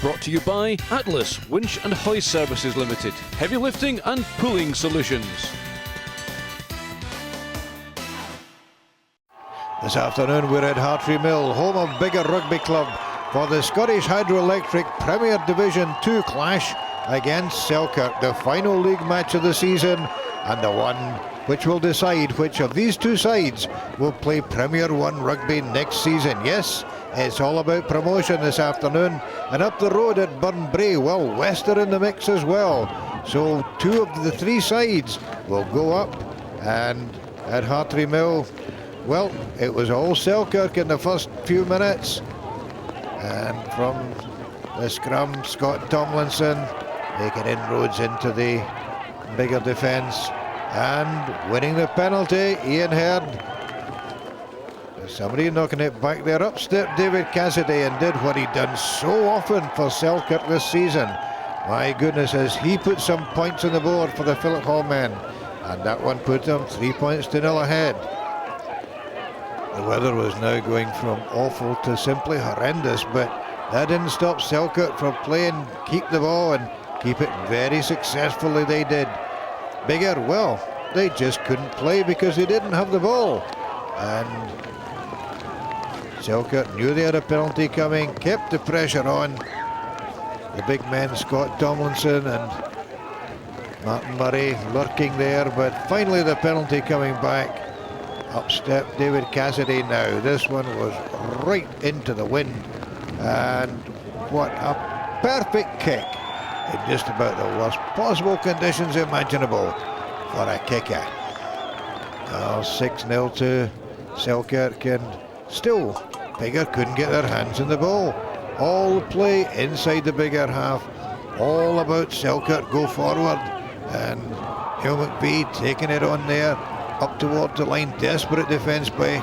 Brought to you by Atlas Winch and Hoist Services Limited. Heavy lifting and pulling solutions. This afternoon we're at Hartreemill, home of Biggar Rugby Club, for the Scottish Hydroelectric Premier Division 2 clash against Selkirk, the final league match of the season, and the one which will decide which of these two sides will play Premier 1 rugby next season. Yes, it's all about promotion this afternoon, and up the road at Burnbrae, well, West are in the mix as well. So two of the three sides will go up, and at Hartreemill, well, it was all Selkirk in the first few minutes. And from the scrum, Scott Tomlinson making inroads into the Biggar defence and winning the penalty. Ian Herd. Somebody knocking it back there. Up stepped David Cassidy and did what he'd done so often for Selkirk this season. My goodness, as he put some points on the board for the Philip Hall men. And that one put them 3 points to 0 ahead. The weather was now going from awful to simply horrendous, but that didn't stop Selkirk from playing, keep the ball, and keep it very successfully they did. Biggar, well, they just couldn't play because they didn't have the ball. And Selkirk knew they had a penalty coming, kept the pressure on. The big men, Scott Tomlinson and Martin Murray, lurking there, but finally the penalty coming back. Up stepped David Cassidy now. This one was right into the wind, and what a perfect kick in just about the worst possible conditions imaginable for a kicker. Well, 6-0 to Selkirk, and still Biggar couldn't get their hands on the ball. All the play inside the Biggar half, all about Selkirk go forward, and Hugh McVie taking it on there up towards the line. Desperate defence by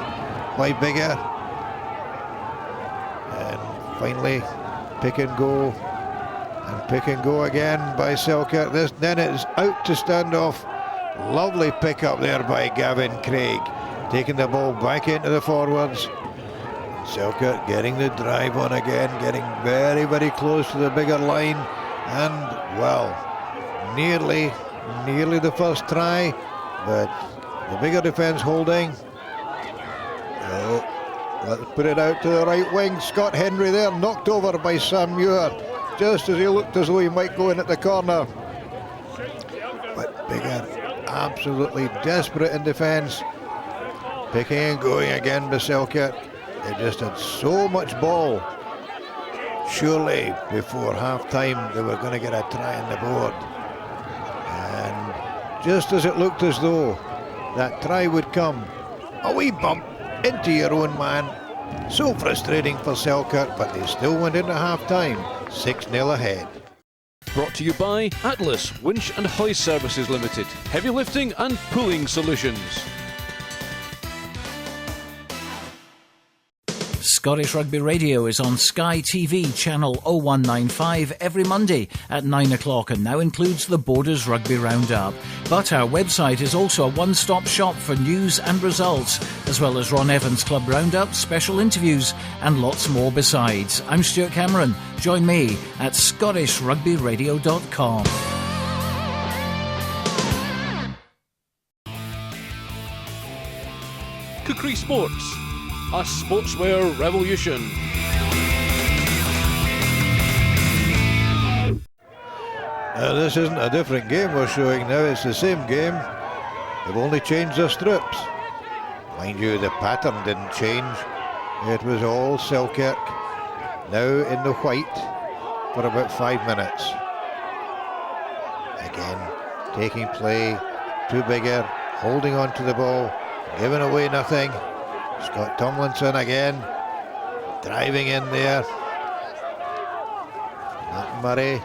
Biggar, and finally pick and go again by Selkirk. Then it's out to stand off. Lovely pick up there by Gavin Craig, taking the ball back into the forwards. Selkirk getting the drive on again, getting very, very close to the Biggar line, and well, nearly the first try, but the Biggar defence holding. Oh, let's put it out to the right wing. Scott Henry there, knocked over by Sam Muir, just as he looked as though he might go in at the corner. But Biggar absolutely desperate in defence. Picking and going again by Selkirk. They just had so much ball. Surely before half-time they were going to get a try on the board. And just as it looked as though that try would come, a wee bump into your own man. So frustrating for Selkirk, but they still went into half-time 6-0 ahead. Brought to you by Atlas Winch and Hoist Services Limited. Heavy lifting and pulling solutions. Scottish Rugby Radio is on Sky TV channel 0195 every Monday at 9 o'clock and now includes the Borders Rugby Roundup. But our website is also a one-stop shop for news and results, as well as Ron Evans Club Roundup, special interviews and lots more besides. I'm Stuart Cameron. Join me at ScottishRugbyRadio.com. Kukri Sports, a sportswear revolution. This isn't a different game we're showing now, it's the same game. They've only changed their strips. Mind you, the pattern didn't change. It was all Selkirk, now in the white for about 5 minutes. Again, taking play to Biggar, holding on to the ball, giving away nothing. Scott Tomlinson again, driving in there. Martin Murray,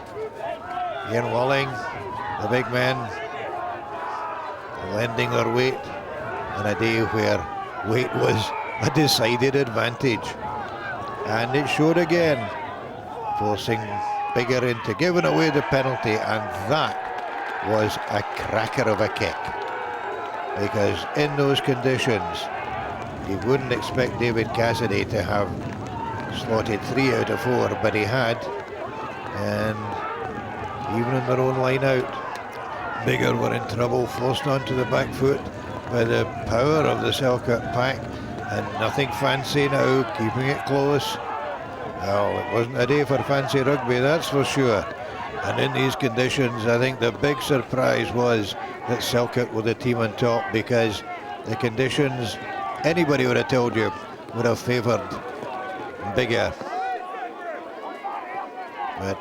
Ian Walling, the big men lending their weight on a day where weight was a decided advantage. And it showed again, forcing Biggar into giving away the penalty, and that was a cracker of a kick. Because in those conditions, you wouldn't expect David Cassidy to have slotted 3 out of 4, but he had. and even in their own line out, Biggar were in trouble, forced onto the back foot by the power of the Selkirk pack, and nothing fancy now, keeping it close. Well, it wasn't a day for fancy rugby, that's for sure. And in these conditions, I think the big surprise was that Selkirk were the team on top, because the conditions, anybody would have told you, would have favoured Biggar. But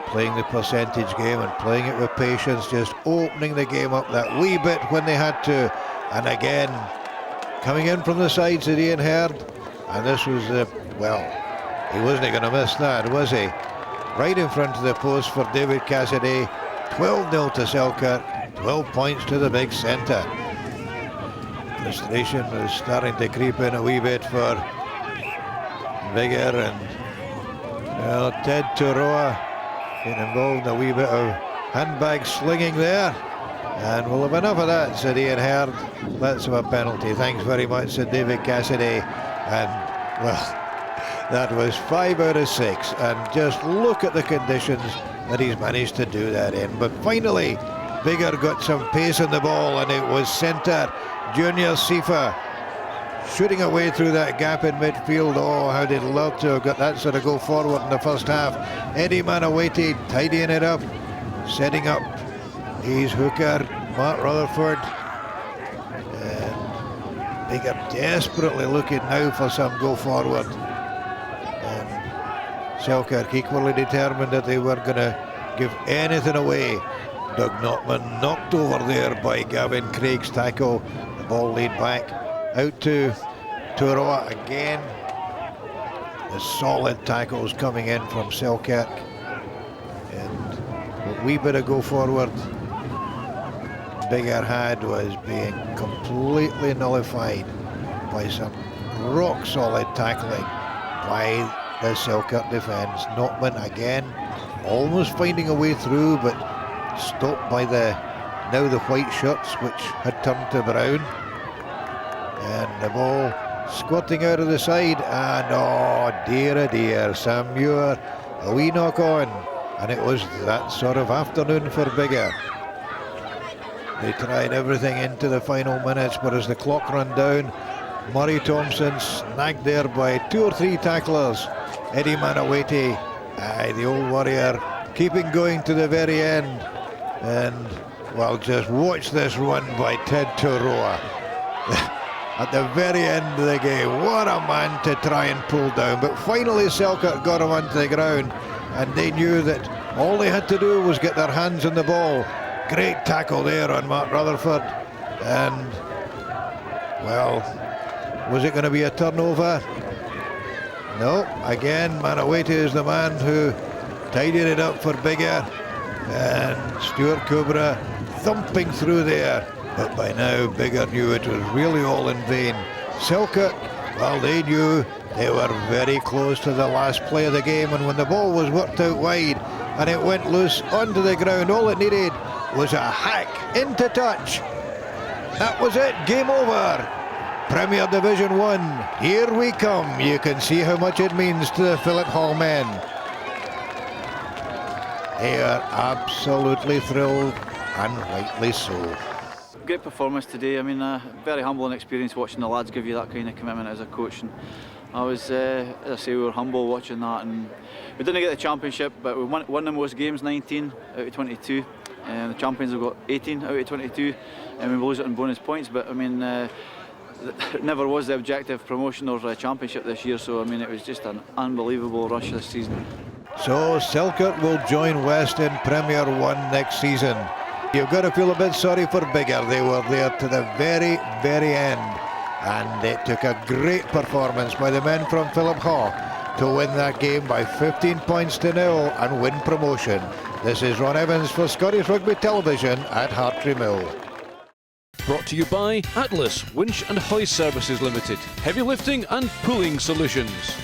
playing the percentage game and playing it with patience, just opening the game up that wee bit when they had to. And again, coming in from the sides of Ian Herd. And this was well, he wasn't going to miss that, was he? Right in front of the post for David Cassidy. 12-0 to Selkirk, 12 points to the big centre. Frustration was starting to creep in a wee bit for Biggar, and well, Ted Turoa getting involved in a wee bit of handbag slinging there. And we'll have enough of that, said Ian Herd. Let's have a penalty. Thanks very much, said David Cassidy. And well, that was 5 out of 6, and just look at the conditions that he's managed to do that in. But finally, Biggar got some pace on the ball, and it was centre Junior Sifa shooting away through that gap in midfield. Oh, how they'd love to have got that sort of go forward in the first half. Eddie Manawati tidying it up, setting up his hooker, Mark Rutherford. And Biggar desperately looking now for some go forward. Selkirk equally determined that they weren't going to give anything away. Doug Notman knocked over there by Gavin Craig's tackle. The ball laid back out to Turoa again. The solid tackles coming in from Selkirk. And a wee bit of go forward Biggar had was being completely nullified by some rock solid tackling by the Selkirk defence. Notman again almost finding a way through, but stopped by the white shirts, which had turned to brown. And the ball squirting out of the side, and oh dear, Sam Muir, a wee knock on, and it was that sort of afternoon for Biggar. They tried everything into the final minutes, but as the clock ran down, Murray Thompson snagged there by 2 or 3 tacklers. Eddie Manawati, the old warrior, keeping going to the very end. And, well, just watch this run by Ted Turoa. At the very end of the game, what a man to try and pull down. But finally Selkirk got him onto the ground, and they knew that all they had to do was get their hands on the ball. Great tackle there on Mark Rutherford. And, well, was it going to be a turnover? No, again, Manawati is the man who tidied it up for Biggar. And Stuart Kubra thumping through there. But by now, Biggar knew it was really all in vain. Selkirk, well, they knew they were very close to the last play of the game, and when the ball was worked out wide and it went loose onto the ground, all it needed was a hack into touch. That was it, game over. Premier Division 1, here we come. You can see how much it means to the Philip Hall men. They are absolutely thrilled, and rightly so. Great performance today. I mean, very humbling experience watching the lads give you that kind of commitment as a coach. And I was, as I say, we were humble watching that. And we didn't get the championship, but we won the most games, 19 out of 22. And the champions have got 18 out of 22, and we lose it on bonus points. But I mean, it never was the objective, promotion or championship this year. So I mean, it was just an unbelievable rush this season. So Selkirk will join West in Premier 1 next season. You've got to feel a bit sorry for Biggar. They were there to the very, very end, and it took a great performance by the men from Philip Haw to win that game by 15 points to 0 and win promotion. This is Ron Evans for Scottish Rugby Television at Hartreemill. Brought to you by Atlas Winch and Hoist Services Limited. Heavy lifting and pulling solutions.